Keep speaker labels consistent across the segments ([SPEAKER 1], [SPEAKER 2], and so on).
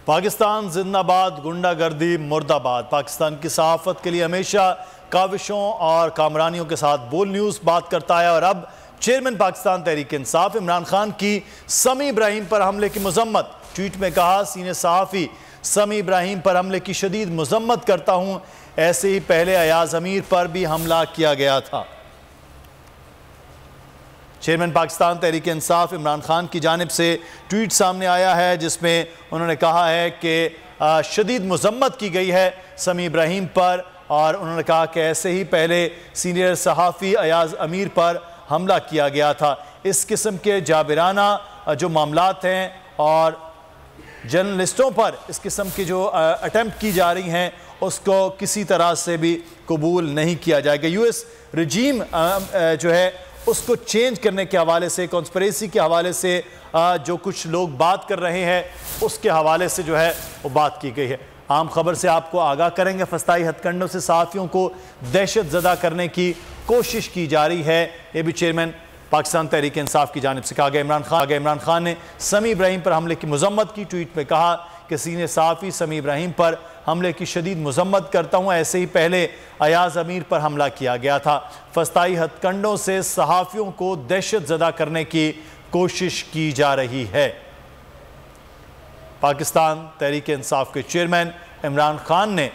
[SPEAKER 1] पाकिस्तान जिंदाबाद, गुंडागर्दी मुर्दाबाद। पाकिस्तान की सहाफत के लिए हमेशा काविशों और कामरानियों के साथ बोल न्यूज़ बात करता है। और अब चेयरमैन पाकिस्तान तहरीक इंसाफ इमरान खान की समी इब्राहिम पर हमले की मजम्मत। ट्वीट में कहा, सीनियर सहाफ़ी समी इब्राहिम पर हमले की शदीद मजम्मत करता हूँ। ऐसे ही पहले अयाज अमीर पर भी हमला किया गया था। चेयरमैन पाकिस्तान तहरीक इंसाफ इमरान खान की जानिब से ट्वीट सामने आया है, जिसमें उन्होंने कहा है कि शदीद मजम्मत की गई है समी इब्राहिम पर। और उन्होंने कहा कि ऐसे ही पहले सीनियर सहाफ़ी अयाज अमीर पर हमला किया गया था। इस किस्म के जाबिराना जो मामलात हैं और जर्नलिस्टों पर इस किस्म की जो अटैम्प्ट की जा रही हैं, उसको किसी तरह से भी कबूल नहीं किया जाएगा। यूएस रजीम जो है उसको चेंज करने के हवाले से, कॉन्स्पिरेसी के हवाले से जो कुछ लोग बात कर रहे हैं, उसके हवाले से जो है वो बात की गई है। आम खबर से आपको आगाह करेंगे। फस्ताई हथकंडों से सहाफ़ियों को दहशत ज़दा करने की कोशिश की जा रही है। ये भी चेयरमैन पाकिस्तान तहरीक इंसाफ की जानिब से कहा गया। इमरान खान ने समी इब्राहिम पर हमले की मजम्मत की। ट्वीट में कहा कि सीनियर सहाफ़ी समी इब्राहिम पर हमले की शदीद मजम्मत करता हूँ। ऐसे ही पहले अयाज अमीर पर हमला किया गया था। फस्ताई हथकंडों से सहाफ़ियों को दहशत ज़दा करने की कोशिश की जा रही है। पाकिस्तान तहरीक इंसाफ के चेयरमैन इमरान खान ने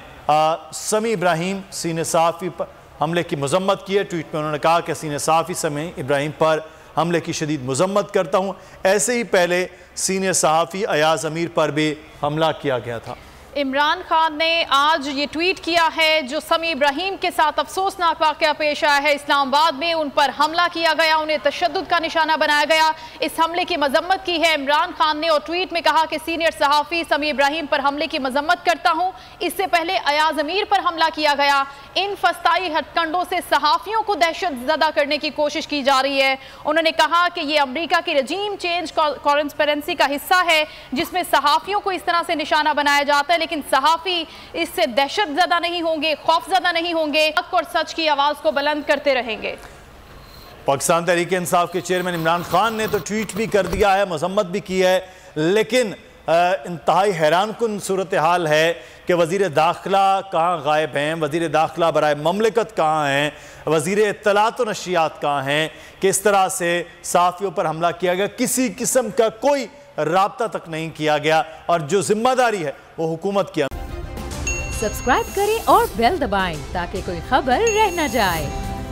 [SPEAKER 1] समी इब्राहिम सीनियर सहाफ़ी पर हमले की मजम्मत की है। ट्वीट में उन्होंने कहा कि सीनियर सहाफ़ी समी इब्राहिम पर हमले की शदीद मजम्मत करता हूँ। ऐसे ही पहले सीनियर सहाफ़ी अयाज अमीर पर भी हमला किया गया था।
[SPEAKER 2] इमरान खान ने आज ये ट्वीट किया है, जो समी इब्राहिम के साथ अफसोसनाक वाक़या पेश आया है। इस्लामाबाद में उन पर हमला किया गया, उन्हें तशद्दुद का निशाना बनाया गया। इस हमले की मजम्मत की है इमरान खान ने और ट्वीट में कहा कि सीनियर सहाफ़ी समी इब्राहिम पर हमले की मजम्मत करता हूँ। इससे पहले अयाज अमीर पर हमला किया गया। इन फस्ताई हथकंडों से सहाफ़ियों को दहशत ज़दा करने की कोशिश की जा रही है। उन्होंने कहा कि ये अमरीका की रजीम चेंज कॉन्स्पिरेसी का हिस्सा है, जिसमें सहाफ़ियों को इस तरह से निशाना बनाया जाता है, लेकिन सहाफ़ी इससे दहशत ज़दा नहीं होंगे, खौफज़दा नहीं होंगे, हक और सच की आवाज़ को बुलंद करते रहेंगे।
[SPEAKER 1] पाकिस्तान तहरीक इंसाफ के चेयरमैन इमरान खान ने तो ट्वीट भी कर दिया है, मजम्मत भी की है, लेकिन इंतहाई हैरानकुन सूरत हाल है कि वज़ीर दाखिला कहाँ गायब हैं, वज़ीर दाखिला बराए ममलिकत कहाँ हैं, वज़ीर इत्तलात व नशियात कहाँ हैं, कि इस तरह से सहाफ़ियों पर हमला किया गया। किसी किस्म का कोई राब्ता तक नहीं किया गया और जो जिम्मेदारी है वो हुकूमत की।
[SPEAKER 3] सब्सक्राइब करें और बेल दबाएं ताकि कोई खबर रह न जाए।